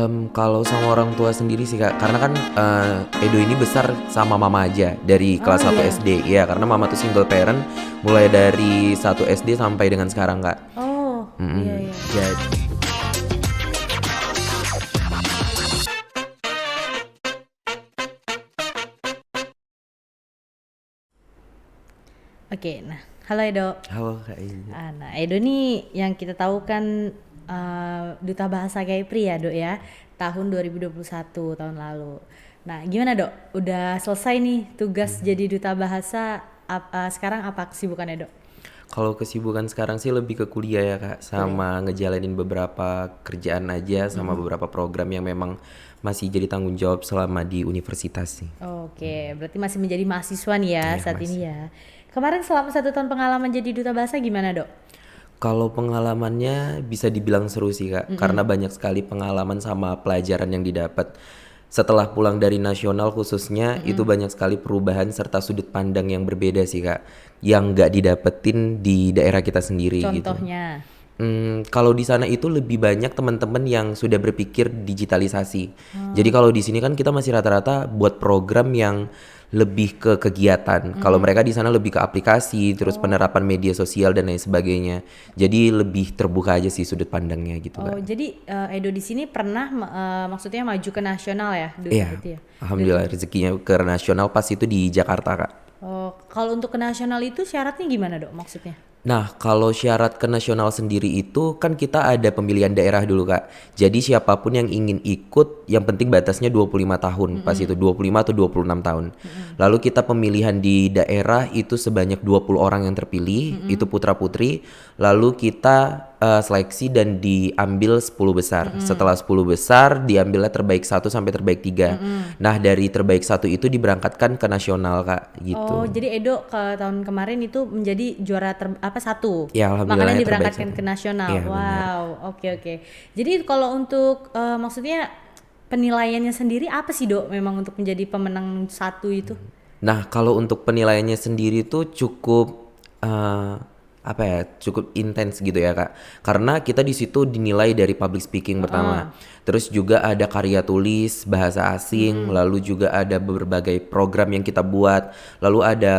Kalau sama orang tua sendiri sih Kak, karena kan, Edo ini besar sama mama aja dari Oh kelas 1 iya. SD. Iya, karena mama tuh single parent mulai dari 1 SD sampai dengan sekarang Kak. Oh, iya Mhm, iya. jad Oke, nah, halo Edo. halo Kak Iza. Nah, Edo nih yang kita tahu kan Duta Bahasa Kepri ya, Dok ya, tahun 2021 tahun lalu. Nah, gimana Dok? Udah selesai nih tugas jadi Duta Bahasa, sekarang apa kesibukannya Dok? Kalau kesibukan sekarang sih lebih ke kuliah ya Kak, Kuliah. sama ngejalanin beberapa kerjaan aja, sama beberapa program yang memang masih jadi tanggung jawab selama di universitas sih. Oke, berarti masih menjadi mahasiswa nih ya Iya saat ini masih. ya. Kemarin selama 1 tahun pengalaman jadi Duta Bahasa gimana Dok? Kalau pengalamannya bisa dibilang seru sih Kak, karena banyak sekali pengalaman sama pelajaran yang didapat. Setelah pulang dari nasional khususnya, itu banyak sekali perubahan serta sudut pandang yang berbeda sih Kak, yang nggak didapetin di daerah kita sendiri gitu. Contohnya? Kalau di sana itu lebih banyak teman-teman yang sudah berpikir digitalisasi. Jadi kalau di sini kan kita masih rata-rata buat program yang lebih ke kegiatan. Kalau mereka di sana lebih ke aplikasi, terus Oh. penerapan media sosial dan lain sebagainya. Jadi lebih terbuka aja sih sudut pandangnya gitu Oh, Kak. jadi Edo di sini pernah maksudnya maju ke nasional ya, Iya, itu ya. alhamdulillah rezekinya ke nasional pas itu di Jakarta Kak. Oh, kalau untuk ke nasional itu syaratnya gimana dok maksudnya? Nah, kalau syarat ke nasional sendiri itu kan kita ada pemilihan daerah dulu, Kak. Jadi siapapun yang ingin ikut, yang penting batasnya 25 tahun. Pas itu 25 atau 26 tahun. Lalu kita pemilihan di daerah itu sebanyak 20 orang yang terpilih, itu putra-putri. Lalu kita seleksi dan diambil 10 besar. Setelah 10 besar diambilnya terbaik satu sampai terbaik 3. Nah, dari terbaik satu itu diberangkatkan ke nasional, Kak, Oh, gitu. jadi Edo ke tahun kemarin itu menjadi juara apa satu, Ya, makanya alhamdulillahnya terbaik diberangkatkan satu. ke nasional. Iya, benar. Wow, oke oke. Jadi kalau untuk maksudnya penilaiannya sendiri apa sih dok? Memang untuk menjadi pemenang satu itu? Nah, kalau untuk penilaiannya sendiri tuh cukup apa ya, cukup intens gitu ya Kak. Karena kita di situ dinilai dari public speaking pertama. Terus juga ada karya tulis, bahasa asing, lalu juga ada berbagai program yang kita buat, lalu ada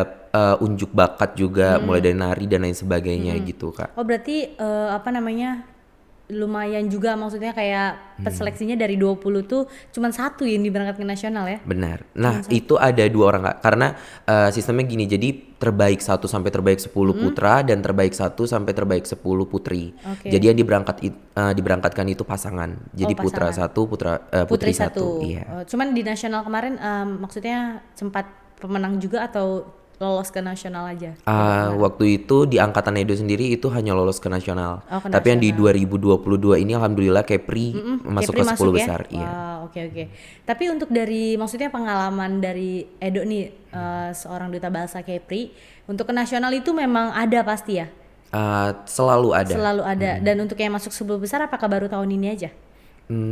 unjuk bakat juga, mulai dari nari dan lain sebagainya gitu Kak. Oh berarti apa namanya lumayan juga maksudnya kayak seleksinya dari 20 tuh cuman satu yang diberangkatkan nasional ya? Benar. Cuman Nah, satu. itu ada 2 orang Kak, karena sistemnya gini, jadi terbaik satu sampai terbaik 10 putra dan terbaik satu sampai terbaik 10 putri. Oke. Jadi yang diberangkatkan itu pasangan. Oh Jadi putra pasangan. satu, Putri putri satu. satu. Iya. Cuman di nasional kemarin maksudnya sempat pemenang juga atau lolos ke nasional aja? Edo kemarin. Waktu itu di angkatan Edo sendiri itu hanya lolos ke nasional. Oh ke Tapi yang di nasional. 2022 ini alhamdulillah Kepri masuk Kepri ke 10 masuk ya? besar. Iya. Wah oke oke. Tapi untuk dari maksudnya pengalaman dari Edo nih seorang duta bahasa Kepri untuk ke nasional itu memang ada pasti ya? Selalu ada. Selalu ada. Dan untuk yang masuk 10 besar apakah baru tahun ini aja?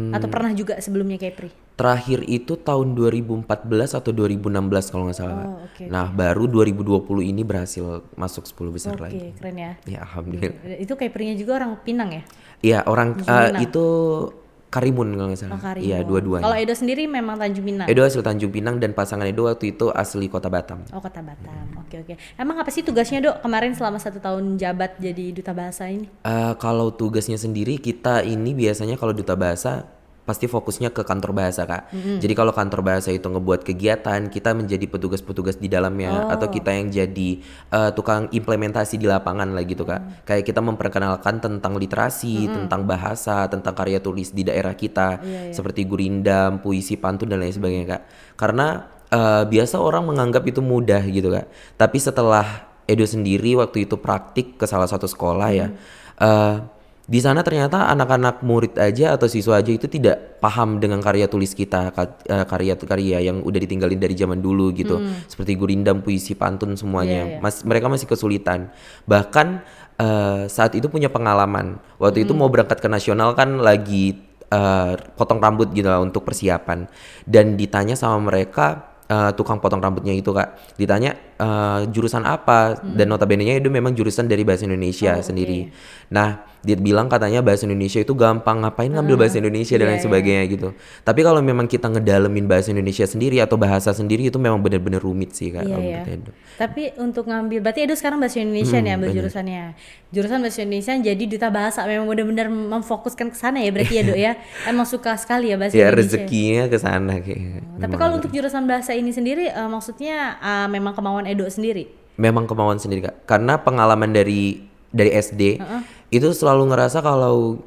Atau pernah juga sebelumnya Kepri? Terakhir itu tahun 2014 atau 2016 kalau nggak salah Kak. Oh oke Nah oke. baru 2020 ini berhasil masuk 10 besar lagi. Oke keren ya. Ya alhamdulillah. Itu Keprinya juga orang Pinang ya? Iya orang Tanjung Pinang. itu Karimun kalau nggak Oh salah. Iya Karimun. Kalau dua-duanya. Edo sendiri memang Tanjung Pinang. Edo asli Tanjung Pinang dan pasangan Edo waktu itu asli Kota Batam. Oh Kota Batam. Oke oke. Emang apa sih tugasnya dok kemarin selama 1 tahun jabat jadi duta bahasa ini? Kalau tugasnya sendiri kita ini biasanya kalau duta bahasa pasti fokusnya ke kantor bahasa Kak. Jadi kalau kantor bahasa itu ngebuat kegiatan, kita menjadi petugas-petugas di dalamnya atau Oh. kita yang jadi tukang implementasi di lapangan lah gitu Kak. Kayak kita memperkenalkan tentang literasi, tentang bahasa, tentang karya tulis di daerah kita, Iya iya. seperti gurindam, puisi, pantun dan lain sebagainya Kak. Karena biasa orang menganggap itu mudah gitu Kak. Tapi setelah Edo sendiri waktu itu praktik ke salah satu sekolah ya. Di sana ternyata anak-anak murid aja atau siswa aja itu tidak paham dengan karya tulis kita, karya-karya yang udah ditinggalin dari zaman dulu gitu. Seperti gurindam, puisi, pantun Iya semuanya. iya. Mereka masih kesulitan. Bahkan saat itu punya pengalaman. Waktu itu mau berangkat ke nasional kan lagi potong rambut gitu lah untuk persiapan. Dan ditanya sama mereka tukang potong rambutnya itu Kak, ditanya jurusan apa dan notabene-nya itu memang jurusan dari bahasa Indonesia Oh sendiri. oke. Nah Dia bilang katanya bahasa Indonesia itu gampang, ngapain ngambil bahasa Indonesia dan Iya, lain sebagainya gitu. Tapi kalau memang kita ngedalemin bahasa Indonesia sendiri atau bahasa sendiri itu memang benar-benar rumit sih Kak iya kalau ya. menurut Edo. Tapi untuk ngambil, berarti Edo sekarang bahasa Indonesia nih ambil Bener. jurusannya. Jurusan bahasa Indonesia jadi duta bahasa, memang benar-benar memfokuskan ke sana ya berarti ya Dok ya. Emang suka sekali ya bahasa Ya Indonesia. rezekinya ke sana kayak. Tapi kalau untuk jurusan bahasa ini sendiri, maksudnya memang kemauan Edo sendiri. Memang kemauan sendiri Kak. Karena pengalaman dari SD itu selalu ngerasa kalau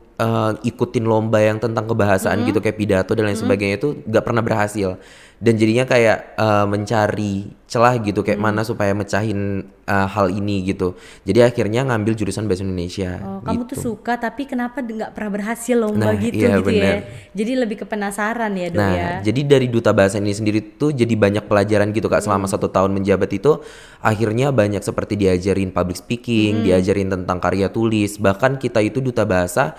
ikutin lomba yang tentang kebahasaan gitu kayak pidato dan lain sebagainya itu gak pernah berhasil. Dan jadinya kayak mencari celah gitu kayak mana supaya mecahin hal ini gitu. Jadi akhirnya ngambil jurusan bahasa Indonesia Oh, kamu tuh gitu. suka tapi kenapa nggak pernah berhasil lomba Nah, gitu iya gitu ya. bener. Jadi lebih ke penasaran ya Dok ya. Nah, jadi dari duta bahasa ini sendiri tuh jadi banyak pelajaran gitu Kak selama 1 tahun menjabat itu akhirnya banyak seperti diajarin public speaking, diajarin tentang karya tulis, bahkan kita itu duta bahasa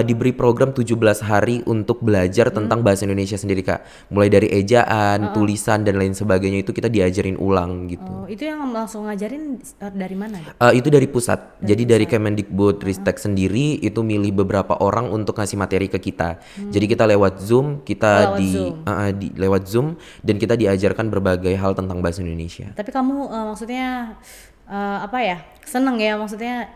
diberi program 17 hari untuk belajar tentang bahasa Indonesia sendiri Kak. Mulai dari ejaan, tulisan dan lain sebagainya itu kita diajarin ulang gitu. Oh, itu yang langsung ngajarin dari mana Dok? Itu dari pusat. Jadi dari Kemendikbud Ristek sendiri itu milih beberapa orang untuk ngasih materi ke kita. Jadi kita lewat Zoom, kita Lewat Zoom. lewat Zoom dan kita diajarkan berbagai hal tentang bahasa Indonesia. Tapi kamu maksudnya apa ya? Seneng ya maksudnya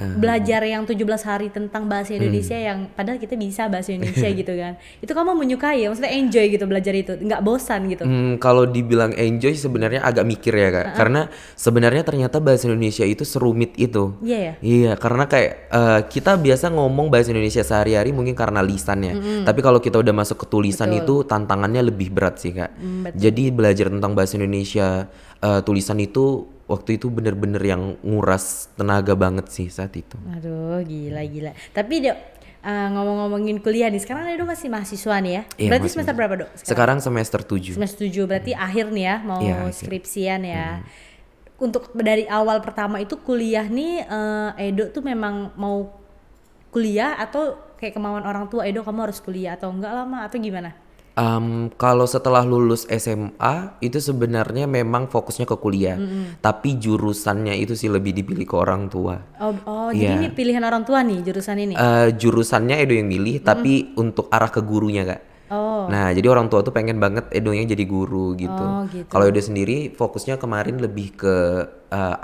belajar yang 17 hari tentang bahasa Indonesia yang padahal kita bisa bahasa Indonesia gitu kan. Itu kamu menyukai ya, maksudnya enjoy gitu belajar itu, nggak bosan gitu. Kalau dibilang enjoy sebenarnya agak mikir ya Kak. Karena sebenarnya ternyata bahasa Indonesia itu serumit itu. Iya ya. Iya, karena kayak kita biasa ngomong bahasa Indonesia sehari-hari mungkin karena lisannya. Tapi kalau kita udah masuk ke tulisan itu tantangannya lebih berat sih Kak. Jadi belajar tentang bahasa Indonesia tulisan itu waktu itu bener-bener yang nguras tenaga banget sih saat itu. Aduh, gila. Tapi Dok, ngomong-ngomongin kuliah nih, sekarang Edo masih mahasiswa nih ya? Iya, Berarti masih semester berapa Dok? Sekarang semester 7. Semester 7, berarti akhir nih ya, mau Iya, akhir. skripsian ya. Untuk dari awal pertama itu kuliah nih, Edo tuh memang mau kuliah atau kayak kemauan orang tua Edo kamu harus kuliah atau enggak lama atau gimana? Kalau setelah lulus SMA itu sebenarnya memang fokusnya ke kuliah, tapi jurusannya itu sih lebih dipilih ke orang tua. Jadi Iya. ini pilihan orang tua nih jurusan ini? Jurusannya Edo yang milih, tapi untuk arah ke gurunya Kak. Oh, Nah jadi orang tua tuh pengen banget Edonya jadi guru gitu. Oh, gitu. Kalau Edo sendiri fokusnya kemarin lebih ke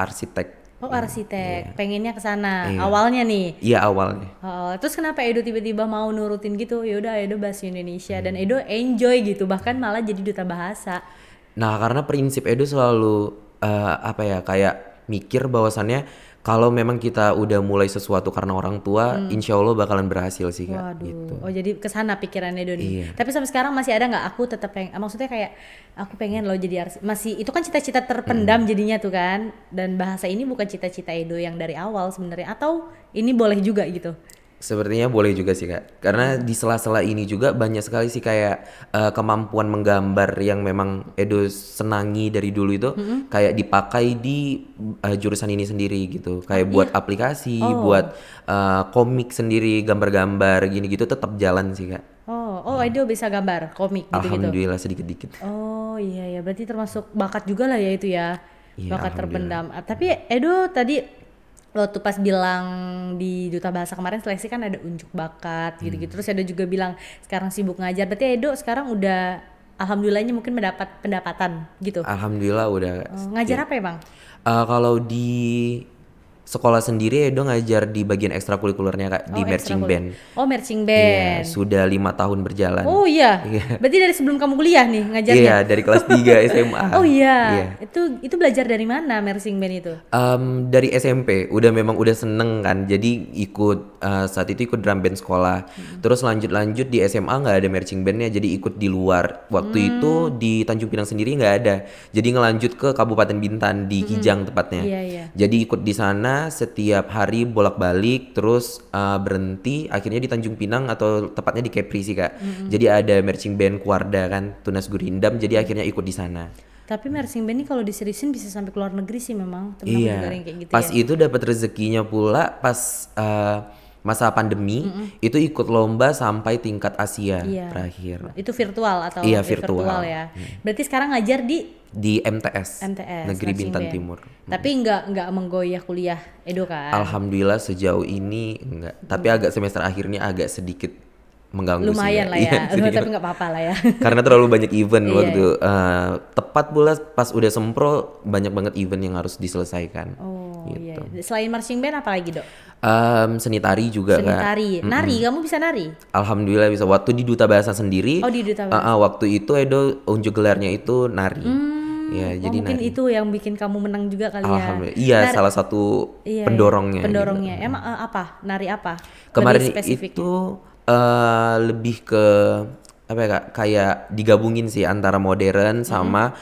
arsitek. arsitek, pengennya ke sana awalnya nih. Iya awalnya. Oh, terus kenapa Edo tiba-tiba mau nurutin gitu? Ya udah Edo bahasa Indonesia dan Edo enjoy gitu, bahkan malah jadi duta bahasa. Nah, karena prinsip Edo selalu apa ya kayak mikir bahwasannya kalau memang kita udah mulai sesuatu karena orang tua, insya Allah bakalan berhasil sih Kak. Waduh. Gitu. Oh, jadi kesana pikiran Edo nih. Iya. Tapi sampai sekarang masih ada nggak? Aku tetap pengen, maksudnya kayak aku pengen loh jadi masih itu kan cita-cita terpendam jadinya tuh kan. Dan bahasa ini bukan cita-cita Edo yang dari awal sebenarnya, atau ini boleh juga gitu. Sepertinya boleh juga sih Kak. Karena di sela-sela ini juga banyak sekali sih kayak kemampuan menggambar yang memang Edo senangi dari dulu itu kayak dipakai di jurusan ini sendiri gitu. Kayak buat aplikasi, buat komik sendiri, gambar-gambar gini gitu tetap jalan sih Kak. Oh, Edo bisa gambar komik gitu-gitu. Alhamdulillah sedikit-dikit. Oh iya ya, berarti termasuk bakat juga lah ya itu ya, Iya, bakat terpendam. Tapi Edo tadi waktu pas bilang di Duta Bahasa kemarin seleksi kan ada unjuk bakat gitu-gitu. Terus Edo juga bilang sekarang sibuk ngajar. Berarti Edo sekarang udah alhamdulillahnya mungkin mendapat pendapatan gitu. Alhamdulillah udah. Ngajar apa ya Bang? Kalau di sekolah sendiri Edo ngajar di bagian ekstrakurikulernya Kak, di marching band. Oh, marching Iya, band. sudah 5 tahun berjalan. Oh iya. Berarti dari sebelum kamu kuliah nih ngajarnya? Iya, dari kelas 3 SMA. Oh iya. Iya. Itu belajar dari mana marching band itu? Dari SMP udah seneng kan, jadi ikut saat itu ikut drum band sekolah. Terus lanjut di SMA nggak ada marching bandnya, jadi ikut di luar. Waktu itu di Tanjung Pinang sendiri nggak ada, jadi ngelanjut ke Kabupaten Bintan di Kijang tepatnya. Iya. Jadi ikut di sana setiap hari bolak-balik, terus berhenti akhirnya di Tanjung Pinang atau tepatnya di Kepri sih Kak. Jadi ada marching band Kuarda kan, Tunas Gurindam, jadi akhirnya ikut di sana. Tapi marching band ini kalau diseriusin bisa sampai ke luar negeri sih memang. Temen aku juga ada yang kayak gitu Pas ya. itu dapat rezekinya pula pas masa pandemi itu ikut lomba sampai tingkat Asia Iya. terakhir. Itu virtual atau Iya, virtual. ya. Berarti sekarang ngajar di MTS, Negeri Marching Bintan Band. Timur. Tapi nggak menggoyah kuliah Edo kan? Alhamdulillah sejauh ini enggak. Tapi agak semester akhir ini agak sedikit mengganggu Lumayan sih. lah Iya, ya, sedikit. tapi nggak apa-apa lah ya. Karena terlalu banyak event Iya, waktu tepat pula pas udah sempro banyak banget event yang harus diselesaikan. Oh iya. Gitu. Selain marching band apa lagi dok? Seni tari juga Seni Kak. tari. Nari, kamu bisa nari? Alhamdulillah bisa. Waktu di Duta Bahasa sendiri, Oh di Duta Bahasa. waktu itu Edo unjuk gelarnya itu nari. Ya, Oh, jadi mungkin nari. itu yang bikin kamu menang juga kali ya. Alhamdulillah. Iya, Nari- salah satu iya, pendorongnya. Pendorongnya. gitu. Emang apa? Nari apa? Kemarin Lebih spesifik. itu lebih ke apa ya Kak? Kayak digabungin sih antara modern sama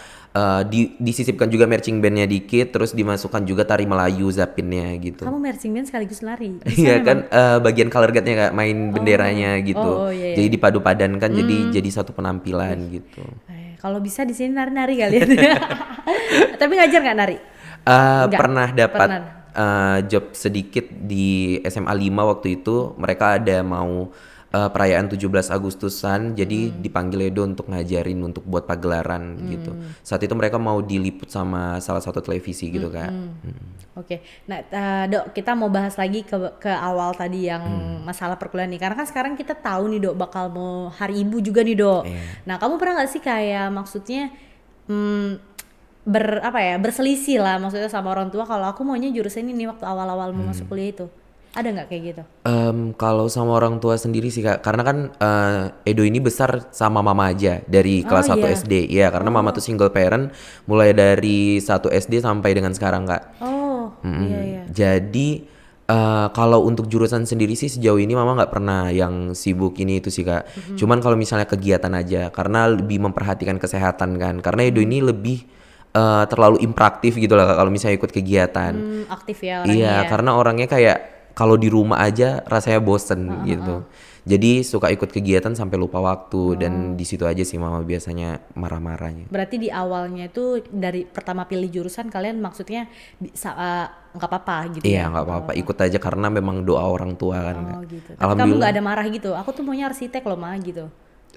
disisipkan juga marching bandnya dikit, terus dimasukkan juga tari Melayu zapinnya gitu. Kamu marching band sekaligus nari. Bisa Iya memang? kan bagian color guard-nya Kak, main benderanya gitu. Oh, iya, iya. Jadi dipadu padankan jadi satu penampilan gitu. Kalau bisa di sini nari-nari kalian. Tapi ngajar nggak nari? Enggak, Pernah dapat pernah. job sedikit di SMA 5 waktu itu. Mereka ada mau perayaan 17 Agustusan, jadi dipanggil Edo untuk ngajarin untuk buat pagelaran gitu. Saat itu mereka mau diliput sama salah satu televisi gitu Kak. Oke, nah dok kita mau bahas lagi ke awal tadi yang masalah perkuliahan nih, karena kan sekarang kita tahu nih dok bakal mau Hari Ibu juga nih dok. Nah kamu pernah nggak sih kayak maksudnya berselisih lah maksudnya sama orang tua kalau aku maunya jurusan ini waktu awal-awal mau masuk kuliah itu, ada nggak kayak gitu? Kalau sama orang tua sendiri sih Kak, karena kan Edo ini besar sama mama aja dari kelas 1 iya. SD. Iya, karena mama tuh single parent mulai dari 1 SD sampai dengan sekarang Kak. Oh iya iya. Jadi kalau untuk jurusan sendiri sih sejauh ini mama nggak pernah yang sibuk ini itu sih Kak. Cuman kalau misalnya kegiatan aja, karena lebih memperhatikan kesehatan kan. Karena Edo ini lebih terlalu impraktif gitu lah Kak, kalau misalnya ikut kegiatan. Aktif ya orangnya. Iya, Ya? karena orangnya kayak kalau di rumah aja rasanya bosen gitu. Jadi suka ikut kegiatan sampai lupa waktu dan di situ aja sih mama biasanya marah-marahnya. Berarti di awalnya itu dari pertama pilih jurusan kalian maksudnya nggak apa-apa gitu Iya, ya? nggak apa-apa, ikut aja karena memang doa orang tua kan. Oh Kak. gitu. Tapi kamu Alhamdulillah nggak ada marah gitu? Aku tuh maunya arsitek loh mah gitu.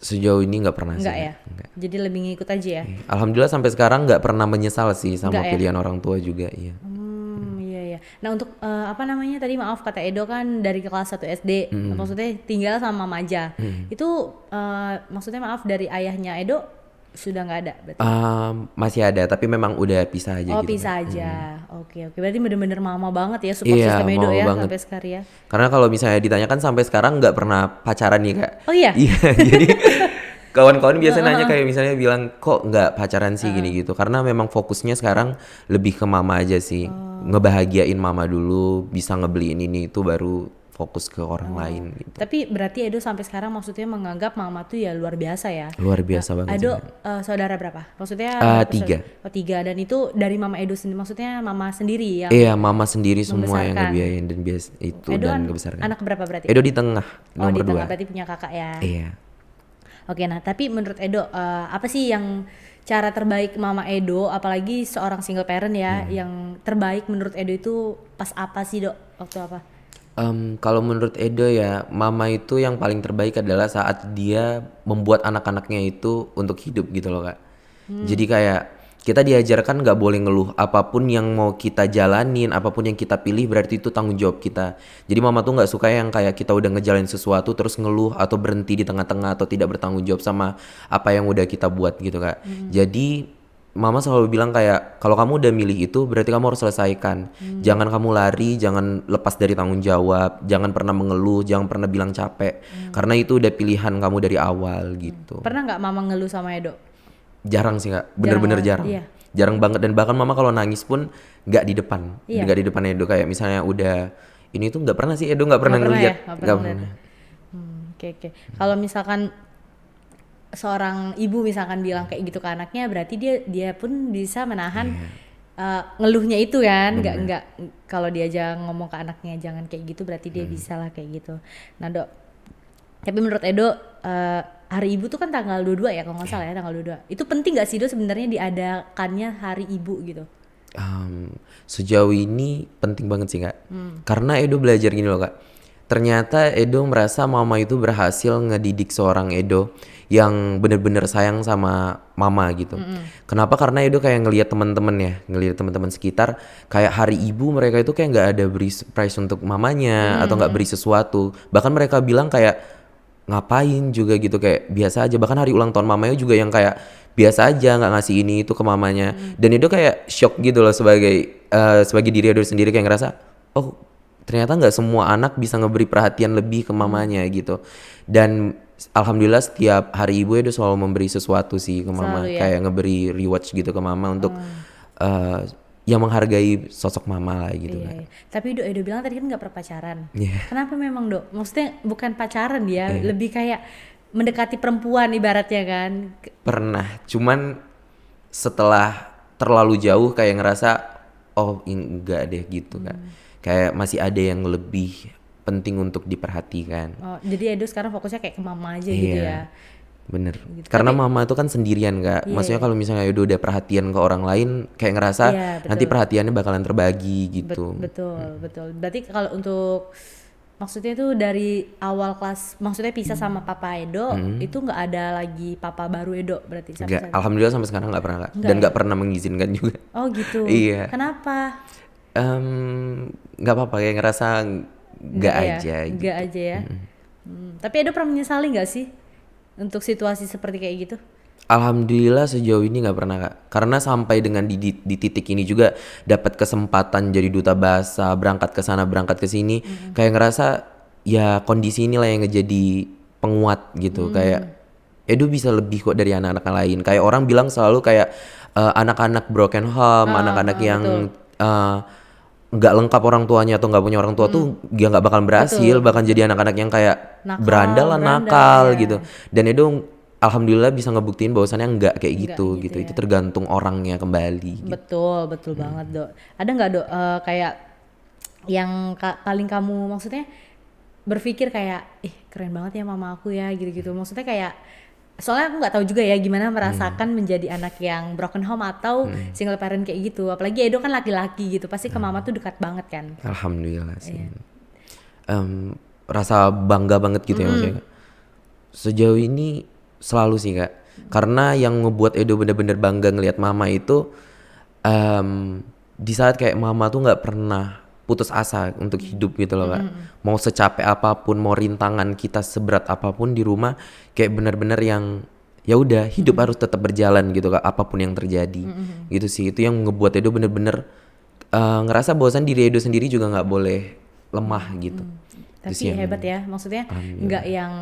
sejauh ini nggak pernah Enggak sih. ya? Kak. Nggak. Jadi lebih ngikut aja ya? Alhamdulillah sampai sekarang nggak pernah menyesal sih sama Nggak ya? pilihan orang tua juga. Iya. Iya iya. Nah untuk apa namanya tadi maaf kata Edo kan dari kelas 1 SD, maksudnya tinggal sama mama aja. Itu maksudnya maaf dari ayahnya Edo sudah nggak ada berarti? Masih ada, tapi memang udah pisah aja Oh gitu. pisah Kak. aja. Oke oke. Berarti bener-bener mama banget ya support Iya, system Edo mama ya banget. sampai sekarang ya. Karena kalau misalnya ditanyakan sampai sekarang nggak pernah pacaran nih Kak. Oh iya? Iya, jadi kawan-kawan biasanya nanya kayak misalnya bilang kok nggak pacaran sih gini gitu. Karena memang fokusnya sekarang lebih ke mama aja sih. Ngebahagiain mama dulu, bisa ngebeliin ini itu baru fokus ke orang lain gitu. Tapi berarti Edo sampai sekarang maksudnya menganggap mama tuh ya luar biasa ya. Luar biasa banget sih. Edo saudara berapa? Maksudnya berapa 3. Oh 3 dan itu dari mama Edo sendiri, maksudnya mama sendiri yang Iya, mama sendiri semua yang membesarkan. ngebiayain dan itu Edo dan kan ngebesarkan. anak berapa berarti? Edo di tengah, Oh nomor di tengah 2. berarti punya kakak ya. Iya. Oke, nah tapi menurut Edo apa sih yang cara terbaik Mama Edo, apalagi seorang single parent ya, yang terbaik menurut Edo itu pas apa sih dok? Waktu apa? Kalau menurut Edo ya, mama itu yang paling terbaik adalah saat dia membuat anak-anaknya itu untuk hidup gitu loh Kak. Jadi kayak kita diajarkan nggak boleh ngeluh, apapun yang mau kita jalanin, apapun yang kita pilih berarti itu tanggung jawab kita. Jadi mama tuh nggak suka yang kayak kita udah ngejalanin sesuatu terus ngeluh atau berhenti di tengah-tengah atau tidak bertanggung jawab sama apa yang udah kita buat gitu Kak. Jadi mama selalu bilang kayak kalau kamu udah milih itu berarti kamu harus selesaikan. Jangan kamu lari, jangan lepas dari tanggung jawab, jangan pernah mengeluh, jangan pernah bilang capek. Karena itu udah pilihan kamu dari awal gitu. Pernah nggak Mama ngeluh sama Edo? Jarang sih Kak, bener-bener jarang. Iya. Jarang banget, dan bahkan mama kalau nangis pun nggak di depan, Iya. nggak di depan Edo, kayak misalnya udah ini tuh nggak pernah sih Edo nggak pernah Nggak pernah ngeliat, ya? Nggak nggak pernah pernah. Oke oke. Kalau misalkan seorang ibu misalkan bilang kayak gitu ke anaknya, berarti dia pun bisa menahan ngeluhnya itu kan, nggak kalau dia aja ngomong ke anaknya jangan kayak gitu, berarti dia bisa lah kayak gitu. Nah dok, tapi menurut Edo hari ibu tuh kan tanggal 22 ya kalau nggak salah ya, tanggal 22. Itu penting nggak sih dok sebenarnya diadakannya hari ibu gitu? Sejauh ini penting banget sih Kak, karena Edo belajar gini loh Kak. ternyata Edo merasa mama itu berhasil ngedidik seorang Edo yang bener-bener sayang sama mama gitu. Kenapa? Karena Edo kayak ngelihat teman-teman ya, ngelihat teman-teman sekitar kayak hari ibu mereka itu kayak nggak ada beri surprise untuk mamanya atau nggak beri sesuatu. Bahkan mereka bilang kayak ngapain juga gitu, kayak biasa aja. Bahkan hari ulang tahun mamanya juga yang kayak biasa aja, nggak ngasih ini itu ke mamanya. Dan Edo kayak shock gitu loh sebagai diri Edo sendiri, kayak ngerasa oh ternyata nggak semua anak bisa ngeberi perhatian lebih ke mamanya gitu. Dan alhamdulillah setiap hari ibu Edo selalu memberi sesuatu sih ke mama, Selalu ya? kayak ngeberi rewards gitu ke mama untuk yang menghargai sosok mama lah gitu Iya, kan. iya. Tapi Edo bilang tadi kan nggak pernah pacaran. Iya. Kenapa memang Dok? Maksudnya bukan pacaran ya, lebih kayak mendekati perempuan ibaratnya kan. Pernah, cuman setelah terlalu jauh kayak ngerasa oh enggak deh gitu kan. Kayak masih ada yang lebih penting untuk diperhatikan. Oh, jadi Edo sekarang fokusnya kayak ke mama aja gitu ya. Bener. Gitu. Karena mama itu kan sendirian Kak. Iya, Maksudnya kalau misalnya udah perhatian ke orang lain kayak ngerasa Iya, nanti betul. perhatiannya bakalan terbagi gitu. Betul, betul. Berarti kalau untuk maksudnya itu dari awal kelas, maksudnya pisah sama papa Edo, itu nggak ada lagi papa baru Edo berarti sampai Enggak, saat. alhamdulillah sampai sekarang nggak pernah Kak. Nggak Dan ya? nggak pernah mengizinkan juga. Oh gitu. Iya. Kenapa? Nggak apa-apa, kayak ngerasa nggak ya? aja gitu. Nggak aja ya. Tapi Edo pernah menyesali nggak sih untuk situasi seperti kayak gitu? Alhamdulillah sejauh ini nggak pernah Kak. Karena sampai dengan di titik ini juga dapat kesempatan jadi duta bahasa, berangkat ke sana, berangkat ke sini, kayak ngerasa ya kondisi inilah yang ngejadi penguat gitu. Kayak Edo bisa lebih kok dari anak-anak lain. Kayak orang bilang selalu kayak anak-anak broken home, anak-anak yang nggak lengkap orang tuanya atau nggak punya orang tua tuh dia nggak bakal berhasil, bahkan jadi anak-anak yang kayak berandal nakal ya. gitu. Dan Edo alhamdulillah bisa ngebuktiin bahwasannya enggak kayak Nggak gitu gitu Itu tergantung orangnya kembali gitu. Betul banget Dok. Ada nggak Dok kayak yang paling kamu maksudnya berpikir kayak keren banget ya mama aku ya gitu-gitu. Maksudnya kayak soalnya aku nggak tahu juga ya gimana merasakan menjadi anak yang broken home atau single parent kayak gitu. Apalagi Edo kan laki-laki gitu, pasti ke mama tuh dekat banget kan. Alhamdulillah sih. Rasa bangga banget gitu ya maksudnya Kak. Sejauh ini selalu sih Kak. Karena yang ngebuat Edo bener-bener bangga ngelihat mama itu di saat kayak mama tuh nggak pernah putus asa untuk hidup gitu loh Kak. Mau secapek apapun, mau rintangan kita seberat apapun di rumah, kayak bener-bener yang ya udah hidup harus tetap berjalan gitu Kak, apapun yang terjadi. Gitu sih, itu yang ngebuat Edo bener-bener ngerasa bahwasan diri Edo sendiri juga nggak boleh lemah gitu. Itu sih Tapi yang- hebat ya, maksudnya nggak yang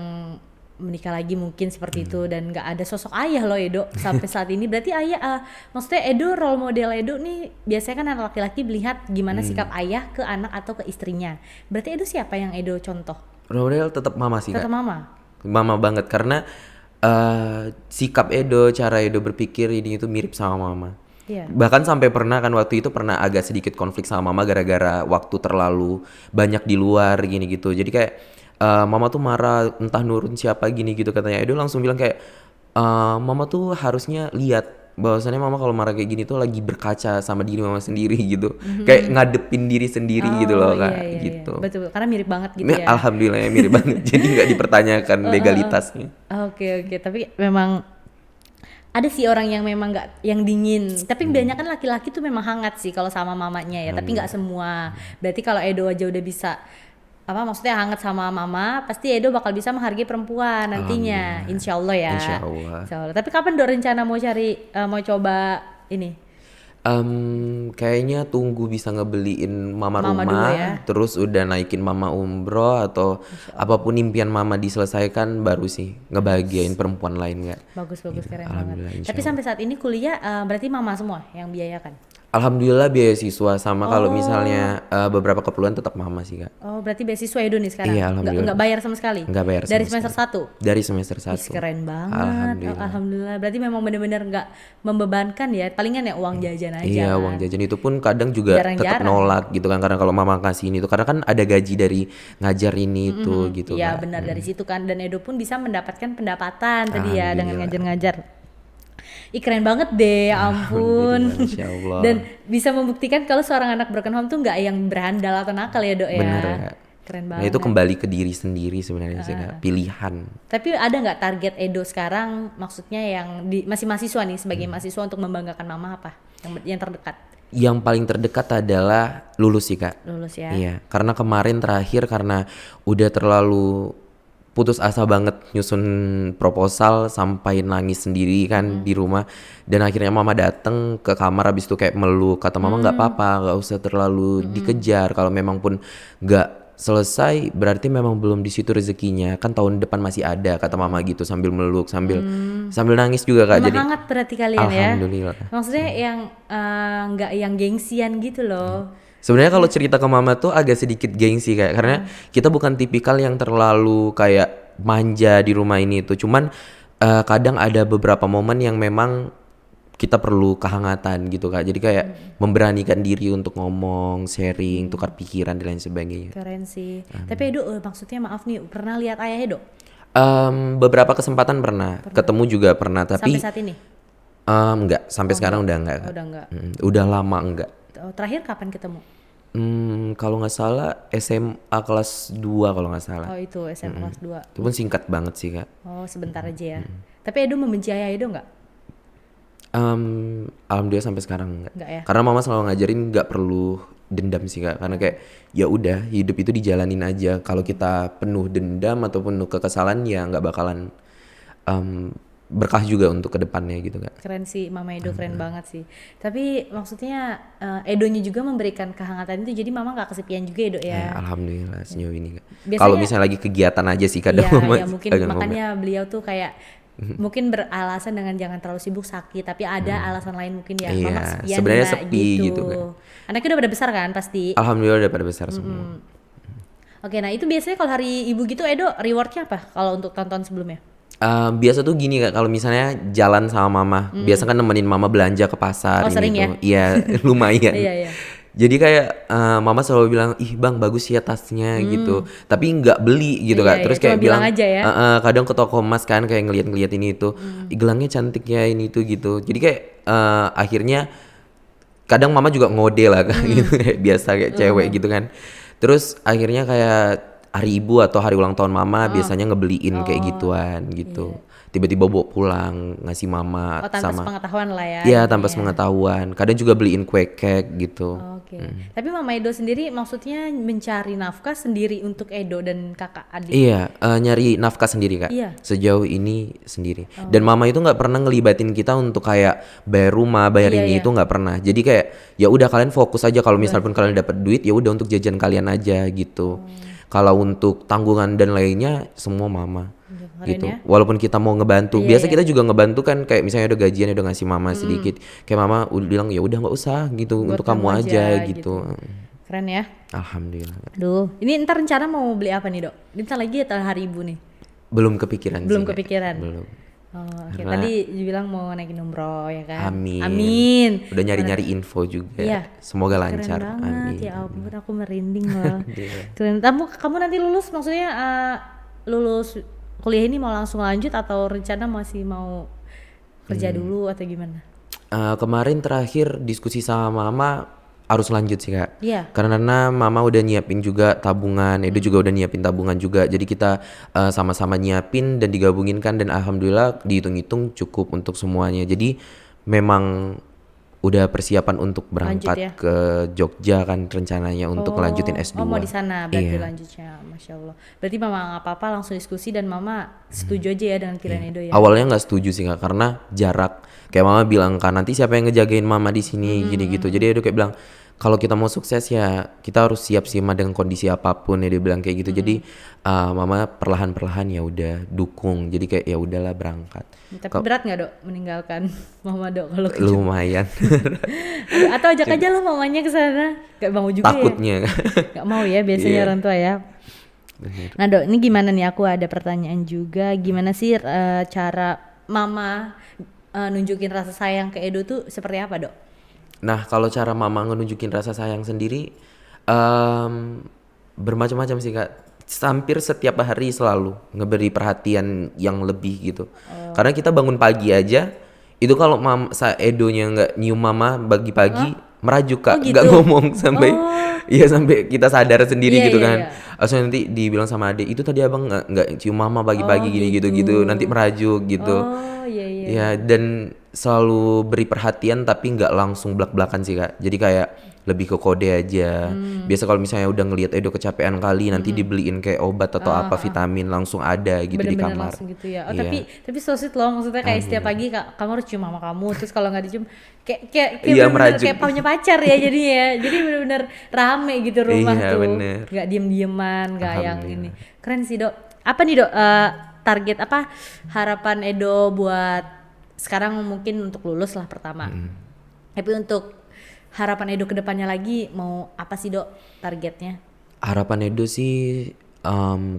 menikah lagi mungkin seperti itu dan nggak ada sosok ayah loh Edo sampai saat ini. Berarti ayah, maksudnya Edo role model Edo nih biasanya kan anak laki-laki melihat gimana sikap ayah ke anak atau ke istrinya. Berarti Edo siapa yang Edo contoh? Role model tetap mama sih Tetap Kak. mama. Mama banget karena sikap Edo, cara Edo berpikir ini itu mirip sama mama. Iya. Bahkan sampai pernah kan waktu itu pernah agak sedikit konflik sama mama gara-gara waktu terlalu banyak di luar gini gitu. Jadi kayak mama tuh marah entah nurun siapa gini gitu katanya. Edo langsung bilang kayak mama tuh harusnya lihat bahwasannya mama kalau marah kayak gini tuh lagi berkaca sama diri mama sendiri gitu. Kayak ngadepin diri sendiri gitu loh Kak, iya, gitu. iya. Betul, karena mirip banget gitu Nah, ya. alhamdulillah ya mirip banget. Jadi nggak dipertanyakan legalitasnya. Oke, tapi memang ada sih orang yang memang nggak, yang dingin. Tapi banyak kan laki-laki tuh memang hangat sih kalau sama mamanya ya. Tapi nggak semua. Berarti kalau Edo aja udah bisa maksudnya hangat sama mama, pasti Edo bakal bisa menghargai perempuan nantinya. Insya Allah ya. Insya Allah. Insya Allah. Tapi kapan Dok rencana mau mau coba ini? Kayaknya tunggu bisa ngebeliin mama Mama rumah, dulu ya. terus udah naikin mama umroh atau apapun impian mama diselesaikan baru sih ngebahagiain perempuan lain Kak. Bagus, keren Alhamdulillah, banget. insya Tapi sampai saat ini kuliah berarti mama semua yang biayakan? Alhamdulillah beasiswa sama kalau misalnya beberapa keperluan tetap mama sih Kak. Oh, berarti beasiswa Edo nih sekarang? Iya, alhamdulillah. Nggak bayar sama sekali? Nggak bayar Dari sama semester 1? Dari semester 1. Ih, keren banget. Alhamdulillah. Alhamdulillah. Berarti memang benar-benar nggak membebankan ya. Palingan ya uang jajan aja. Iya, kan. uang jajan itu pun kadang juga tetap Jarang-jarang. nolak gitu kan karena kalau mama kasih ini tuh karena kan ada gaji dari ngajar ini itu gitu Iya Kak. benar, dari situ kan. Dan Edo pun bisa mendapatkan pendapatan tadi ya dengan Alhamdulillah. ngajar-ngajar. Ih, keren banget deh, ya ampun. Alhamdulillah, Masya Allah. Dan bisa membuktikan kalau seorang anak broken home tuh nggak yang berandal atau nakal ya Dok ya. Bener Kak. Keren Nah itu banget. kembali ke diri sendiri sebenarnya sih Kak, pilihan. Tapi ada nggak target Edo sekarang, maksudnya yang masih mahasiswa nih, sebagai mahasiswa untuk membanggakan mama apa? Yang terdekat, Yang paling terdekat adalah lulus sih Kak. lulus ya. Iya, karena kemarin terakhir karena udah terlalu putus asa banget nyusun proposal sampai nangis sendiri kan di rumah, dan akhirnya mama dateng ke kamar habis itu kayak meluk, kata mama nggak apa-apa, nggak usah terlalu dikejar, kalau memang pun nggak selesai berarti memang belum di situ rezekinya, kan tahun depan masih ada, kata mama gitu sambil meluk sambil nangis juga Kak. Memang Jadi hangat berarti kalian ya. alhamdulillah. Maksudnya yang nggak yang gengsian gitu loh. Sebenarnya kalau cerita ke mama tuh agak sedikit gengsi kayak, karena kita bukan tipikal yang terlalu kayak manja di rumah ini tuh. Cuman kadang ada beberapa momen yang memang kita perlu kehangatan gitu Kak. Jadi kayak memberanikan diri untuk ngomong, sharing, tukar pikiran dan lain sebagainya. Keren sih. Tapi Edo, maksudnya maaf nih, pernah lihat ayah Edo? Beberapa kesempatan pernah, ketemu juga pernah, tapi Sampai saat ini? enggak, sampai sekarang udah enggak Kak. Udah enggak. Udah lama enggak. Terakhir kapan ketemu? Kalau nggak salah SMA kelas 2 kalau nggak salah. Oh itu SMA kelas 2. Itu pun singkat banget sih Kak. Oh sebentar aja ya. Tapi Edo membenci ayah Edo nggak? Alhamdulillah sampai sekarang enggak. Nggak ya? Karena mama selalu ngajarin nggak perlu dendam sih Kak. Karena kayak ya udah hidup itu dijalanin aja. Kalau kita penuh dendam atau penuh kekesalan ya nggak bakalan berkah juga untuk kedepannya gitu Kak. Keren sih, Mama Edo keren banget sih. Tapi maksudnya Edonya juga memberikan kehangatan itu, jadi Mama nggak kesepian juga Edo ya. Alhamdulillah sejauh ini Kak. Biasanya- Kalau misalnya lagi kegiatan aja sih kadang Iya, mama ya mungkin agak ngomel. makanya beliau tuh kayak mungkin beralasan dengan jangan terlalu sibuk sakit, tapi ada alasan lain mungkin ya Iya, Mama kesepian sebenarnya nggak sepi gitu kan. Anaknya udah pada besar kan pasti. Alhamdulillah udah pada besar semua. Oke, nah itu biasanya kalau hari ibu gitu Edo rewardnya apa kalau untuk tonton sebelumnya? Biasa tuh gini Kak, kalau misalnya jalan sama mama, biasa kan nemenin mama belanja ke pasar Oh, sering gitu. Iya, lumayan. Iya, iya. Jadi kayak mama selalu bilang, ih bang bagus ya tasnya gitu. Tapi nggak beli gitu Iya, Kak. Terus iya, kayak cuma bilang, bilang aja ya. kadang ke toko emas kan kayak ngeliat-ngeliat ini itu, "Ih, gelangnya cantik ya ini itu gitu. Jadi kayak akhirnya kadang mama juga ngode lah kan gitu, kayak biasa kayak cewek gitu kan. Terus akhirnya kayak hari ibu atau hari ulang tahun mama biasanya ngebeliin kayak gituan gitu. Tiba-tiba bawa pulang ngasih mama Oh tanpa sama sepengetahuan lah ya. iya tanpa sepengetahuan. Kadang juga beliin kue cake gitu. Oke. Tapi Mama Edo sendiri maksudnya mencari nafkah sendiri untuk Edo dan kakak adik. Iya, nyari nafkah sendiri Kak. Iya. Sejauh ini sendiri. Dan mama itu nggak pernah ngelibatin kita untuk kayak bayar rumah, bayar Iya, ini iya. itu nggak pernah. Jadi kayak ya udah kalian fokus aja, kalau misal pun kalian dapat duit ya udah untuk jajan kalian aja gitu. Kalau untuk tanggungan dan lainnya semua mama. Keren Gitu. ya. Walaupun kita mau ngebantu, Iya, biasa iya. kita juga ngebantu kan, kayak misalnya udah gajian udah ngasih mama sedikit. Kayak mama udah bilang ya udah nggak usah gitu, Buat untuk kamu kamu aja aja, gitu. Keren ya. Alhamdulillah. Aduh, ini ntar rencana mau beli apa nih Dok? Ini ntar lagi atau hari ibu nih? Belum kepikiran Belum sih, Kak. kepikiran? Belum. Oh, oke. Karena- Tadi dibilang mau naikin umroh ya kan? Amin. Amin. Udah nyari-nyari info juga. Iya. Semoga Keren lancar. banget, Amin. ya ampun aku merinding loh. Keren. Kamu nanti lulus maksudnya lulus kuliah ini mau langsung lanjut atau rencana masih mau kerja dulu atau gimana? Kemarin terakhir diskusi sama mama harus lanjut sih Kak. Iya. Karena mama udah nyiapin juga tabungan, Edo juga udah nyiapin tabungan juga. Jadi kita sama-sama nyiapin dan digabungin kan, dan alhamdulillah dihitung-hitung cukup untuk semuanya. Jadi memang udah persiapan untuk berangkat Lanjut ya? ke Jogja kan rencananya untuk lanjutin S2. Oh mau di sana berarti Iya. lanjutnya, masya Allah. Berarti mama nggak apa-apa langsung diskusi dan mama setuju aja ya dengan pilihan Edo ya. Awalnya nggak setuju sih Kak, karena jarak. Kayak mama bilang kan nanti siapa yang ngejagain mama di sini gini gitu. Jadi Edo kayak bilang kalau kita mau sukses ya kita harus siap sih Ma dengan kondisi apapun ya, dia bilang kayak gitu. Jadi mama perlahan-perlahan ya udah dukung. Jadi kayak ya udahlah berangkat. Tapi berat nggak Dok meninggalkan mama Dok kalau ke Lumayan. atau ajak aja lah mamanya ke sana. Gak mau juga Takutnya. ya. Gak mau ya biasanya Iya. orang tua ya. Nah Dok, ini gimana nih, aku ada pertanyaan juga. Gimana sih cara mama nunjukin rasa sayang ke Edo tuh seperti apa Dok? Nah kalau cara mama ngenunjukin rasa sayang sendiri bermacam-macam sih Kak. Hampir setiap hari selalu ngeberi perhatian yang lebih gitu. Karena kita bangun pagi aja itu kalau Edonya nggak nyium mama pagi-pagi merajuk Oh Kak, nggak gitu. ngomong sampai iya sampai kita sadar sendiri Iya, gitu iya, kan. iya. Langsung nanti dibilang sama adik, itu tadi abang nggak cium mama Oh pagi-pagi gini gitu. gitu-gitu, nanti merajuk gitu. Oh iya, iya, iya. Ya dan selalu beri perhatian tapi nggak langsung blak-blakan sih Kak. Jadi kayak lebih ke kode aja. Biasa kalau misalnya udah ngelihat Edo kecapean kali nanti dibeliin kayak obat atau apa vitamin langsung ada gitu di Bener-bener kamar. langsung gitu ya. Oh Iya. tapi so sweet loh, maksudnya kayak setiap pagi kamu harus cium mama kamu, terus kalau nggak dicium kayak Iya, bener-bener merajuk. kayak punya pacar ya jadinya ya. Jadi bener-bener rame gitu rumah Iya, tuh, bener. nggak diem-dieman, nggak yang ini. Alhamdulillah. Keren sih Dok. Apa nih Dok, target apa harapan Edo buat sekarang mungkin untuk lulus lah pertama. Tapi untuk harapan Edo kedepannya lagi mau apa sih Dok targetnya? Harapan Edo sih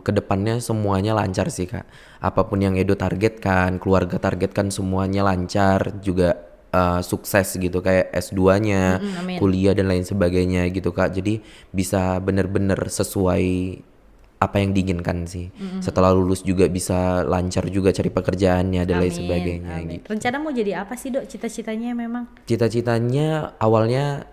kedepannya semuanya lancar sih Kak. Apapun yang Edo targetkan, keluarga targetkan semuanya lancar juga sukses gitu kayak S2-nya, Amin. kuliah dan lain sebagainya gitu Kak. Jadi bisa bener-bener sesuai apa yang diinginkan sih. Setelah lulus juga bisa lancar juga cari pekerjaannya dan lain sebagainya Amin. gitu. Rencana mau jadi apa sih Dok cita-citanya memang? Cita-citanya awalnya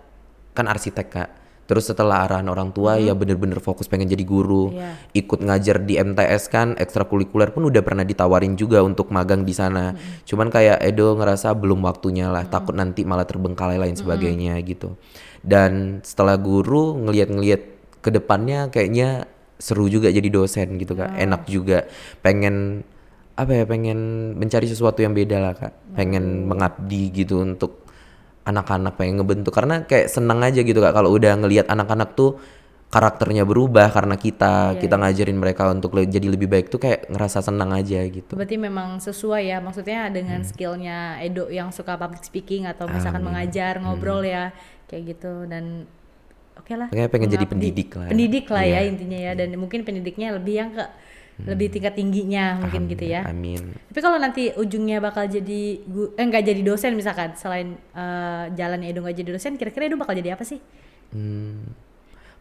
kan arsitek Kak. Terus setelah arahan orang tua ya bener-bener fokus pengen jadi guru. Iya. Ikut ngajar di MTS kan, ekstrakurikuler pun udah pernah ditawarin juga untuk magang di sana. Cuman kayak Edo ngerasa belum waktunya lah, takut nanti malah terbengkalai lain sebagainya gitu. Dan setelah guru ngelihat-ngelihat ke depannya kayaknya seru juga jadi dosen gitu Kak. Enak juga. Pengen apa ya, pengen mencari sesuatu yang beda lah Kak. Pengen mengabdi gitu untuk anak-anak, pengen ngebentuk karena kayak senang aja gitu Kak kalau udah ngelihat anak-anak tuh karakternya berubah karena kita ngajarin mereka untuk jadi lebih baik tuh kayak ngerasa senang aja gitu. Berarti memang sesuai ya, maksudnya dengan skillnya Edo yang suka public speaking atau misalkan mengajar, ngobrol ya, kayak gitu. Dan oke lah. Makanya pengen jadi mengabdi. pendidik lah. Pendidik lah ya Iya. intinya ya, dan mungkin pendidiknya lebih yang ke lebih tingkat tingginya mungkin gitu ya. Amin. Tapi kalau nanti ujungnya bakal jadi nggak jadi dosen misalkan, selain jalannya Edo nggak jadi dosen, kira-kira Edo bakal jadi apa sih?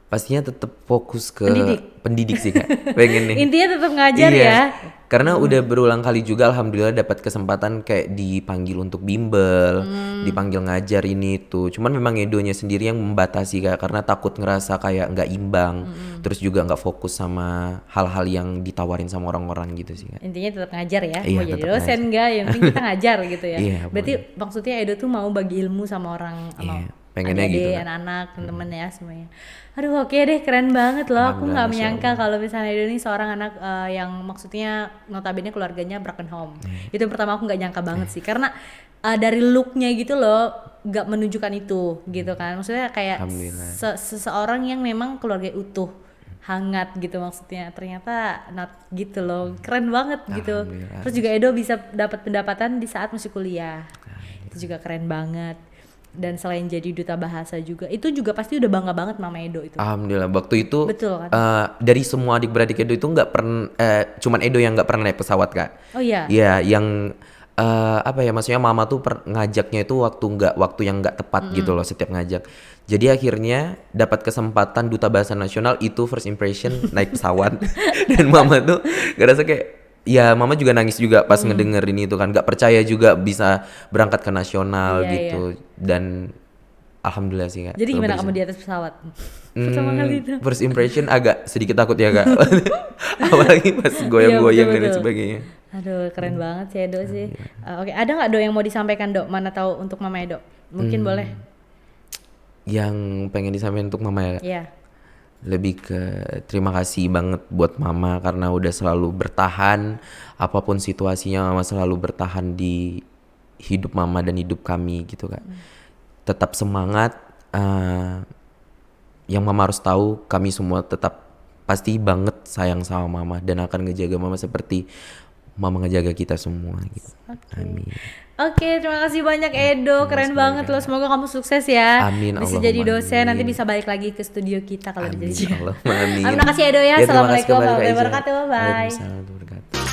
Pastinya tetap fokus ke Pendidik. pendidik sih Kak. Pengen nih. Intinya tetap ngajar Iya. ya. Karena udah berulang kali juga alhamdulillah dapat kesempatan kayak dipanggil untuk bimbel, dipanggil ngajar ini tuh. Cuman memang Edonya sendiri yang membatasi Kak karena takut ngerasa kayak nggak imbang. Terus juga nggak fokus sama hal-hal yang ditawarin sama orang-orang gitu sih Kak. Intinya tetap ngajar ya, Iya, mau jadi tetap dosen enggak, yang penting kita ngajar gitu ya. Iya, Berarti maksudnya Edo tuh mau bagi ilmu sama orang, sama Iya, pengennya adik-adik, gitu, Kak. anak-anak, temen-temen ya semuanya. Aduh oke deh, keren banget loh. Aku nggak Alhamdulillah, menyangka kalau misalnya Edo ini seorang anak yang maksudnya notabene keluarganya broken home. Itu yang pertama aku nggak nyangka banget sih, karena dari looknya gitu loh, nggak menunjukkan itu gitu kan. Maksudnya kayak Alhamdulillah. seseorang yang memang keluarga utuh, hangat gitu maksudnya. Ternyata not gitu loh, keren banget gitu. Alhamdulillah. Terus juga Edo bisa dapat pendapatan di saat masih kuliah, itu juga keren banget. Dan selain jadi duta bahasa juga, itu juga pasti udah bangga banget Mama Edo itu. Alhamdulillah waktu itu Betul kan? dari semua adik-beradik Edo itu nggak pernah cuman Edo yang nggak pernah naik pesawat Kak. Oh iya. Iya, yang apa ya, maksudnya mama tuh ngajaknya itu waktu yang nggak tepat gitu loh setiap ngajak. Jadi akhirnya dapat kesempatan duta bahasa nasional itu first impression naik pesawat dan mama tuh ngerasa kayak ya mama juga nangis juga pas ngedengerin itu kan, nggak percaya juga bisa berangkat ke nasional Iya, gitu dan alhamdulillah sih Kak. Jadi gimana Lebih kamu di atas pesawat? Pertama kali itu. First impression agak sedikit takut ya Kak. Apalagi pas goyang-goyang dan lain betul. sebagainya. Aduh, keren banget sih Edo sih. Oke, ada nggak Do yang mau disampaikan Dok? Mana tahu untuk Mama Edo? Mungkin boleh. Yang pengen disampaikan untuk mama ya, Iya. lebih ke terima kasih banget buat mama karena udah selalu bertahan apapun situasinya, mama selalu bertahan di hidup mama dan hidup kami gitu Kak. Tetap semangat, yang mama harus tahu kami semua tetap pasti banget sayang sama mama dan akan ngejaga mama seperti mama ngejaga kita semua gitu. Amin. Oke, terima kasih banyak Edo, keren banget loh. Semoga kamu sukses ya. Amin, Bisa Allahumma jadi dosen, nanti amin. bisa balik lagi ke studio kita kalau udah Amin, jadi. Allahumma amin. Terima kasih Edo ya. Ya, terima kasih Assalamualaikum kembali, Kak warahmatullahi Iza. wabarakatuh. Bye. Waalaikumsalam warahmatullahi wabarakatuh.